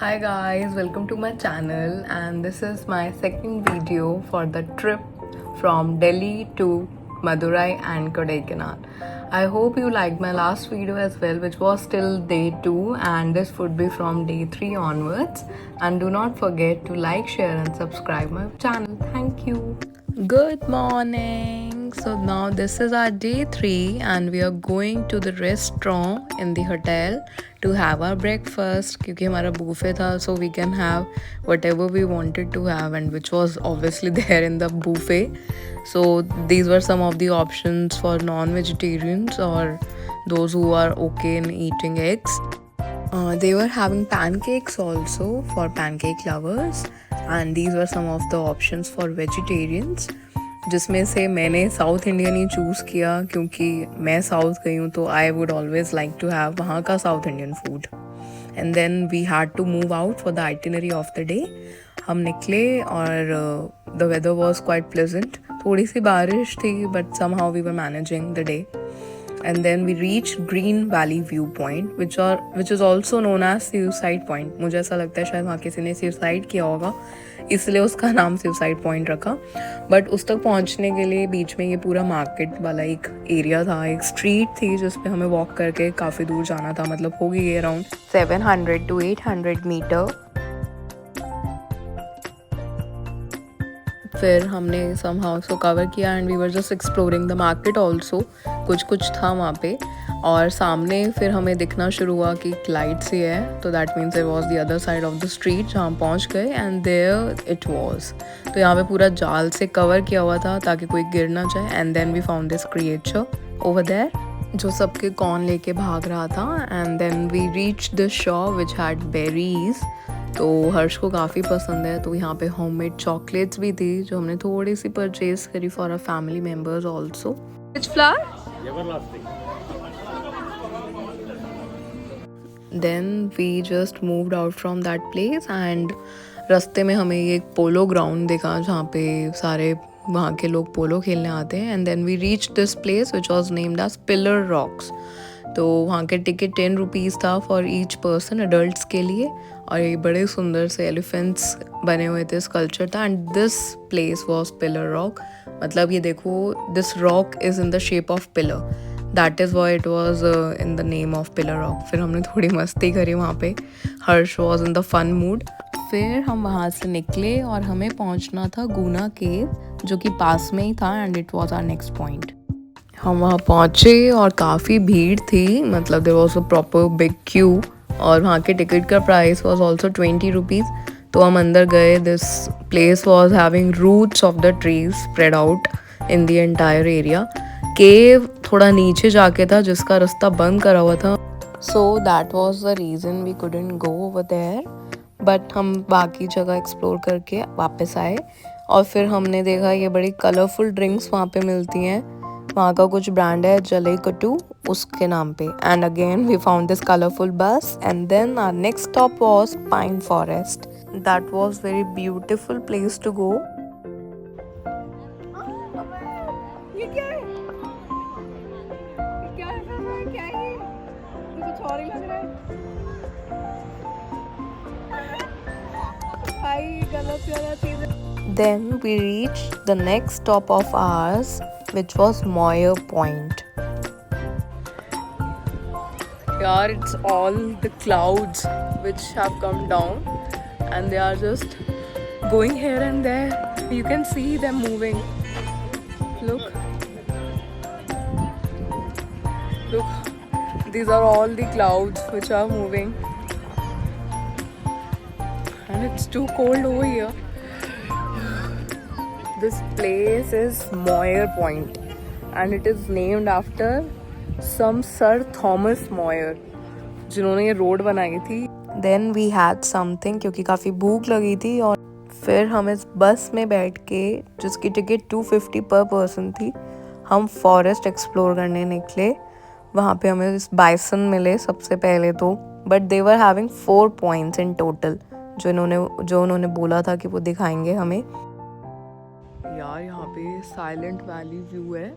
Hi guys, welcome to my channel, and this is my second video for the trip from Delhi to Madurai and Kodaikanal. I hope you liked my last video as well, which was till day 2, and this would be from day 3 onwards. And do not forget to like, share and subscribe my channel. Thank you. Good morning. So now this is our day 3 and we are going to the restaurant in the hotel to have our breakfast क्योंकि हमारा buffet था, so we can have whatever we wanted to have, and which was obviously there in the buffet. So these were some of the options for non-vegetarians or those who are okay in eating eggs. They were having pancakes also for pancake lovers, and these were some of the options for vegetarians, जिसमें से मैंने south Indian ही choose किया क्योंकि मैं south गई हूँ तो I would always like to have वहाँ का South Indian food. And then we had to move out for the itinerary of the day. हम निकले और the weather was quite pleasant. थोड़ी सी बारिश थी but somehow we were managing the day. And then we reached Green Valley Viewpoint, which is also known as Suicide Point. मुझे ऐसा लगता है शायद वहाँ किसी ने सुसाइड किया होगा, इसलिए उसका नाम सुसाइड पॉइंट रखा. बट उस तक पहुँचने के लिए बीच में ये पूरा मार्केट वाला एक एरिया था, एक स्ट्रीट थी जिस पे हमें वॉक करके काफ़ी दूर जाना था. मतलब होगी ये अराउंड 700 to 800 मीटर. फिर हमने समहाउ उसको कवर किया and we were just exploring the market also. कुछ था वहाँ पे. और सामने फिर हमें दिखना शुरू हुआ कि एक लाइट सी है, तो that means it was the other side of the street जहाँ पहुँच गए एंड देयर इट वॉज. तो यहाँ पे पूरा जाल से कवर किया हुआ था ताकि कोई गिर ना जाए. And then we found this creature over there जो सबके कॉर्न लेके भाग रहा था. And then we reach the shop which had berries. तो हर्ष को काफ़ी पसंद है, तो यहाँ पे होममेड चॉकलेट्स भी थी जो हमने थोड़ी सी परचेज करी for our family members also. Which flower? Then we just moved out from that place and रास्ते में हमें ये एक पोलो ग्राउंड देखा जहाँ पे सारे वहाँ के लोग पोलो खेलने आते हैं. And then we reach this place which was named as Pillar Rocks. तो वहाँ के टिकट 10 रुपीज़ था फॉर ईच पर्सन अडल्ट्स के लिए. और ये बड़े सुंदर से एलिफेंट्स बने हुए थे, स्कल्पचर था. And this place was pillar rock. मतलब ये देखो, this rock is in the shape of pillar, that is why it was in the name of pillar rock. फिर हमने थोड़ी मस्ती करी वहाँ पे. Harsh was in the fun mood. फिर हम वहाँ से निकले और हमें पहुँचना था गुना केव जो कि पास में ही था and it was our next point. हम वहाँ पहुँचे और काफ़ी भीड़ थी. मतलब there was a proper big queue और वहाँ के टिकट का प्राइस वाज आल्सो 20 रुपीज़. तो हम अंदर गए. This place was having roots of the trees spread out in the entire area. Cave थोड़ा नीचे जाके था जिसका रास्ता बंद करा हुआ था, so that was the reason we couldn't go over there. But हम बाकी जगह एक्सप्लोर करके वापस आए और फिर हमने देखा ये बड़ी कलरफुल ड्रिंक्स वहाँ पे मिलती हैं. वहाँ का कुछ ब्रांड है जले कटू उसके नाम पे. And again we found this colourful bus and then our next stop was pine forest. That was very beautiful place to go. ये क्या है? क्या है? क्या है ये? कुछ और ही लग रहा है. भाई गलत चीज़. Then we reached the next stop of ours, which was Moyer Point. Yeah, it's all the clouds which have come down and they are just going here and there. You can see them moving. Look. These are all the clouds which are moving. And it's too cold over here. This place is Moyer Point and it is named after some Sir Thomas Moyer जिन्होंने ये road बनाई थी. Then we had something क्योंकि काफ़ी भूख लगी थी और फिर हम इस बस में बैठ के जिसकी टिकट 250 पर पर्सन थी हम फॉरेस्ट एक्सप्लोर करने निकले. वहाँ पे हमें इस बाइसन मिले सबसे पहले तो, but they were having 4 points in total जो उन्होंने बोला था कि वो दिखाएंगे हमें. यार यहाँ पे साइलेंट वैली व्यू है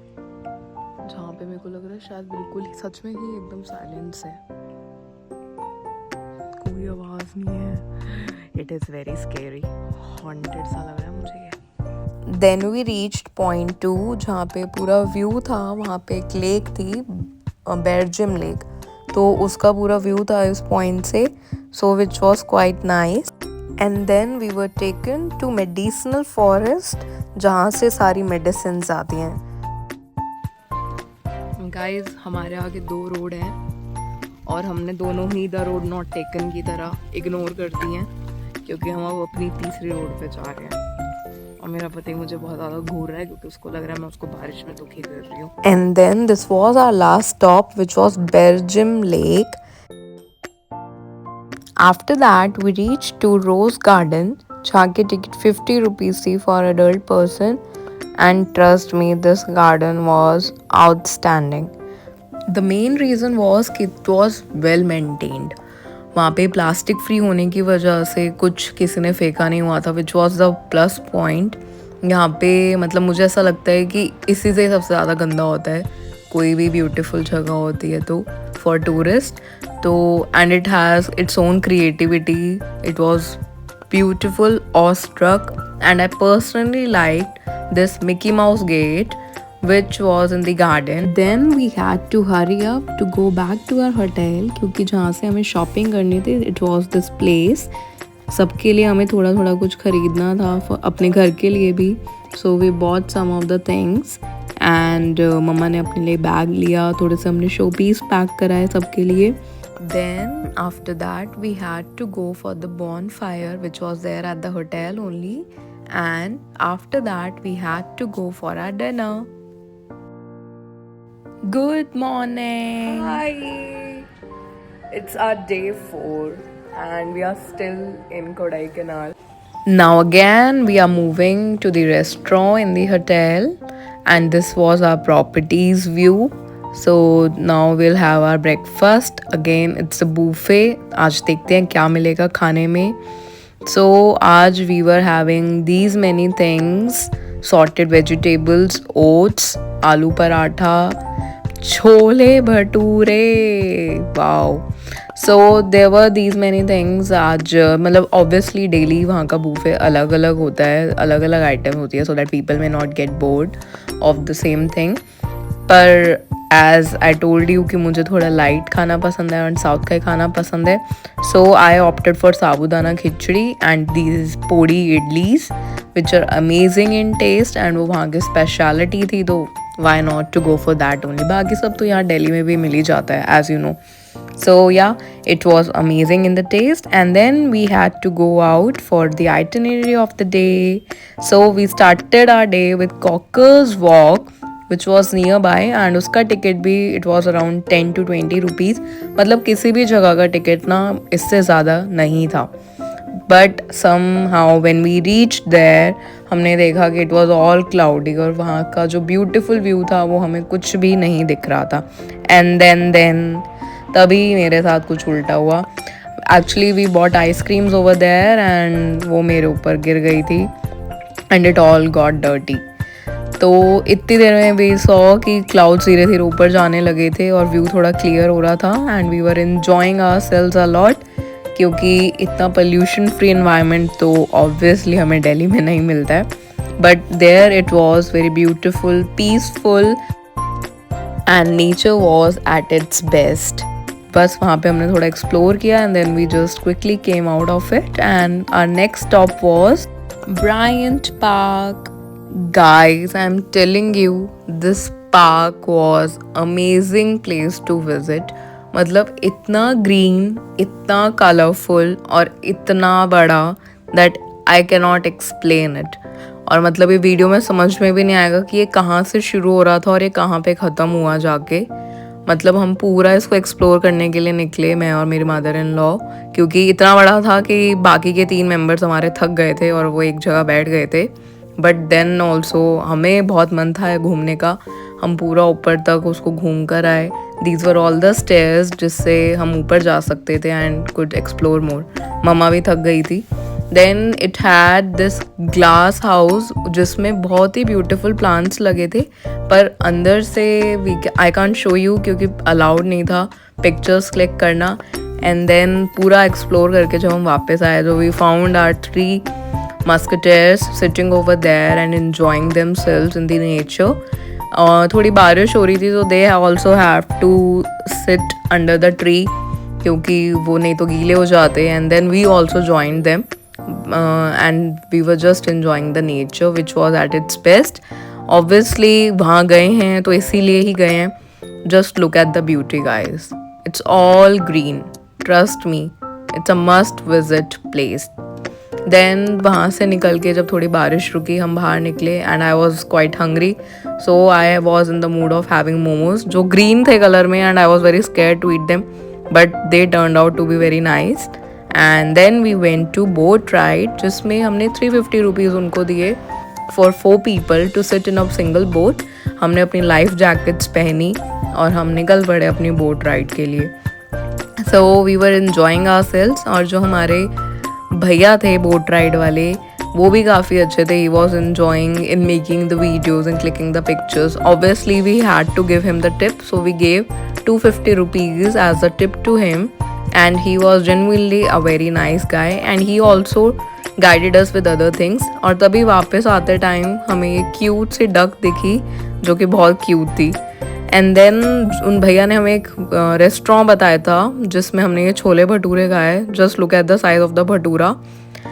जहाँ पे मेरे को लग रहा है शायद बिल्कुल ही सच में ही एकदम साइलेंस है, कोई आवाज़ नहीं है. it is very scary. Haunted सा लग रहा है मुझे ये. Then we reached point 2 जहाँ पे पूरा व्यू था. वहाँ पे एक लेक थी, बेरजिम लेक, तो उसका पूरा व्यू था इस पॉइंट से. So which was quite nice. And then we were taken to medicinal forest जहाँ से सारी medicines आती हैं. Guys, हमारे आगे 2 रोड हैं और हमने दोनों ही द रोड नॉट टेकन की तरह इग्नोर कर दी हैं क्योंकि हम अब अपनी तीसरी रोड पे जा रहे हैं. और मेरा पति मुझे बहुत ज़्यादा घूर रहा है क्योंकि उसको लग रहा है मैं उसको बारिश में दुखी कर रही हूँ. And then this was our last stop which was Berijam lake. After that, we reached to Rose Garden, जहाँ की टिकट 50 rupees थी for adult person, and trust me, this garden was outstanding. The main reason was कि it was well maintained. वहाँ पे plastic free होने की वजह से कुछ किसी ने फेंका नहीं हुआ था, which was the plus point. यहाँ पे मतलब मुझे ऐसा लगता है कि इसी से सबसे ज़्यादा गंदा होता है कोई भी ब्यूटीफुल जगह होती है तो for tourists. तो and it has its own creativity. It was beautiful, awestruck, and I personally liked this Mickey Mouse gate which was in the garden. Then we had to hurry up to go back to our hotel क्योंकि जहाँ से हमें shopping करनी थी it was this place. सबके लिए हमें थोड़ा थोड़ा कुछ खरीदना था अपने घर के लिए भी. So we bought some of the things and मम्मा ने अपने लिए बैग लिया, थोड़े से हमने शो पीस पैक कराए सबके लिए. Then after that we had to go for the bonfire which was there at the hotel only, and after that we had to go for our dinner. Good morning. Hi. It's our day 4 and we are still in Kodaikanal. Now again we are moving to the restaurant in the hotel and this was our properties view. So now we'll have our breakfast. Again it's a buffet. आज देखते हैं क्या मिलेगा खाने में. So आज we were having these many things: sorted vegetables, oats, आलू paratha, chole bhature. Wow. So there were these many things. आज मतलब obviously daily वहाँ का buffet अलग अलग होता है, अलग अलग item होती है so that people may not get bored of the same thing. पर as I told you कि मुझे थोड़ा light खाना पसंद है और साउथ का ही खाना पसंद है, so I opted for sabudana khichdi and these Podi idlis which are amazing in taste and वो वहाँ की speciality थी तो why not to go for that only. बाकी सब तो यहाँ दिल्ली में भी मिल ही जाता है as you know. So yeah, it was amazing in the taste and then we had to go out for the itinerary of the day. So we started our day with Cockers Walk which was nearby and उसका ticket भी it was around 10 to 20 rupees. मतलब किसी भी जगह का ticket ना इससे ज़्यादा नहीं था. But somehow when we reached there हमने देखा कि it was all cloudy और वहाँ का जो beautiful view था वो हमें कुछ भी नहीं दिख रहा था. And then तभी मेरे साथ कुछ उल्टा हुआ. Actually we bought ice creams over there and वो मेरे ऊपर गिर गई थी and it all got dirty. तो इतनी देर में वी सॉ कि क्लाउड्स धीरे धीरे ऊपर जाने लगे थे और व्यू थोड़ा क्लियर हो रहा था and we were enjoying ourselves a lot क्योंकि इतना पोल्यूशन फ्री एनवायरनमेंट तो ऑब्वियसली हमें दिल्ली में नहीं मिलता है. But there it was very beautiful, peaceful and nature was at its best. बस वहाँ पे हमने थोड़ा एक्सप्लोर किया and then we just quickly came out of it and our next stop was Bryant Park. Guys, I'm telling you, this park was amazing place to visit. मतलब इतना green, इतना colorful और इतना बड़ा that I cannot explain it. और मतलब ये video में समझ में भी नहीं आएगा कि ये कहाँ से शुरू हो रहा था और ये कहाँ पे ख़त्म हुआ जाके. मतलब हम पूरा इसको एक्सप्लोर करने के लिए निकले, मैं और मेरी मदर इन लॉ, क्योंकि इतना बड़ा था कि बाकी के 3 मेंबर्स हमारे थक गए थे और वो एक जगह बैठ गए थे. बट देन ऑल्सो हमें बहुत मन था घूमने का. हम पूरा ऊपर तक उसको घूम कर आए. These were all the stairs जिससे हम ऊपर जा सकते थे एंड कुड एक्सप्लोर मोर. मम्मा भी थक गई थी. Then it had this glass house जिसमें बहुत ही ब्यूटीफुल प्लांट्स लगे थे, पर अंदर से आई कांट शो यू क्योंकि अलाउड नहीं था पिक्चर्स क्लिक करना. एंड देन पूरा एक्सप्लोर करके जब हम वापस आए तो we found our 3 musketeers sitting over there and enjoying themselves in the nature. थोड़ी बारिश हो रही थी तो they also have to sit under the tree क्योंकि वो नहीं तो गीले हो जाते. And then we also joined them and we were just enjoying the nature which was at its best. Obviously वहाँ गए हैं तो इसीलिए ही गए हैं. Just look at the beauty guys. It's all green. Trust me. It's a must visit place. Then वहाँ से निकल के जब थोड़ी बारिश रुकी हम बाहर निकले and I was quite hungry so I was in the mood of having momos जो ग्रीन थे कलर में and I was very scare to eat them but they turn out to be very nice. And then we went to boat ride जिसमें हमने 350 rupees उनको दिए for 4 people to sit in a single boat. हमने अपनी life jackets पहनी और हम निकल पड़े अपनी बोट राइड के लिए. So we were enjoying ourselves और जो हमारे भैया थे बोट राइड वाले वो भी काफ़ी अच्छे थे. He was enjoying in making the videos and clicking the pictures. Obviously we had to give him the tip so we gave 250 rupees as a tip to him and he was genuinely a very nice guy and he also guided us with other things. और तभी वापस आते time हमें ये cute सी duck दिखी जो कि बहुत क्यूट थी. एंड देन उन भैया ने हमें एक रेस्टोरेंट बताया था जिसमें हमने ये छोले भटूरे खाए. Just look at the size of the bhatura.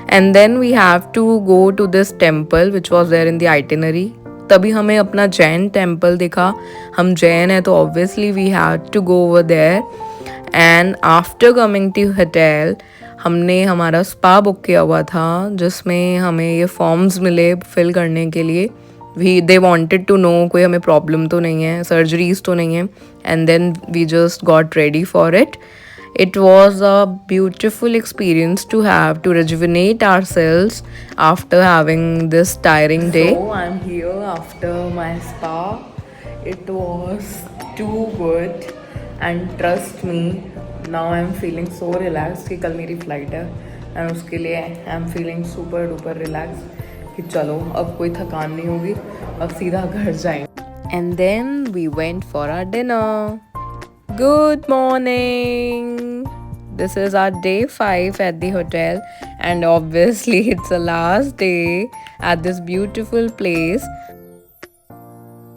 And then we have to go to this temple which was there in the itinerary. तभी हमें अपना जैन टेम्पल दिखा. हम जैन है तो obviously we have to go over there. And after coming to hotel हमने हमारा spa book किया हुआ था जिसमें हमें ये फॉर्म्स मिले फिल करने के लिए. they wanted to know कोई हमें प्रॉब्लम तो नहीं है, सर्जरीज तो नहीं है. And then we just got ready for it. It was a beautiful experience to have to rejuvenate ourselves after having this tiring day. So I'm here after my spa. It was too good and trust me now I'm feeling so relaxed कि कल मेरी flight है and उसके लिए I'm feeling super duper relaxed कि चलो अब कोई थकान नहीं होगी, अब सीधा घर जाएंगे. And then we went for our dinner. Good morning. This is our day 5 at the hotel and obviously it's the last day at this beautiful place.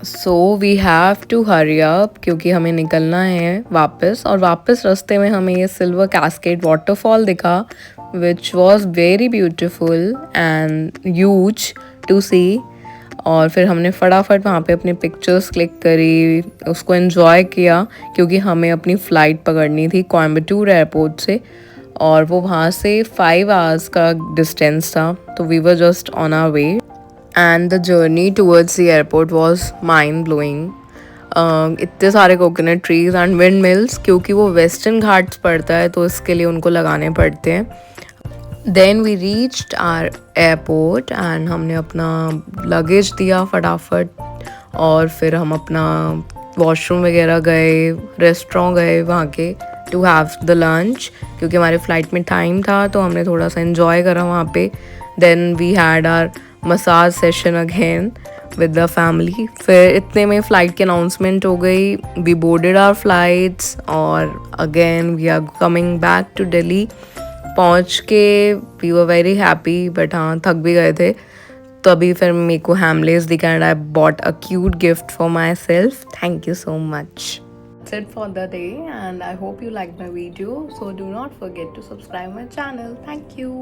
So we have to hurry up क्योंकि हमें निकलना है वापस. और वापस रास्ते में हमें ये सिल्वर कैस्केड वाटरफॉल दिखा which was very beautiful and huge to see. और फिर हमने फटाफट वहाँ पे अपने पिक्चर्स क्लिक करी, उसको एंजॉय किया क्योंकि हमें अपनी फ़्लाइट पकड़नी थी कोयम्बटूर एयरपोर्ट से और वो वहाँ से 5 आवर्स का डिस्टेंस था. तो we were just on our way and the journey towards the airport was mind blowing. इतने सारे coconut trees and wind mills क्योंकि वो वेस्टर्न घाट्स पड़ता है तो इसके लिए उनको लगाने पड़ते हैं. Then we reached our airport and हमने अपना लगेज दिया फटाफट और फिर हम अपना वॉशरूम वगैरह गए, रेस्टोरेंट गए वहाँ के टू हैव द लंच क्योंकि हमारे फ़्लाइट में टाइम था तो हमने थोड़ा सा इन्जॉय करा वहाँ पे. Then we had our massage session again with the family. फिर इतने में फ़्लाइट की अनाउंसमेंट हो गई. वी बोर्डेड आवर फ्लाइट्स और again we are coming back to Delhi. पहुँच के we were very happy but हाँ थक भी गए थे. तो अभी फिर मेरे को हैमलेस दिखा and I bought a cute gift for my self. Thank you so much. That's it for the day and I hope you liked my video. So do not forget to subscribe my channel. Thank you.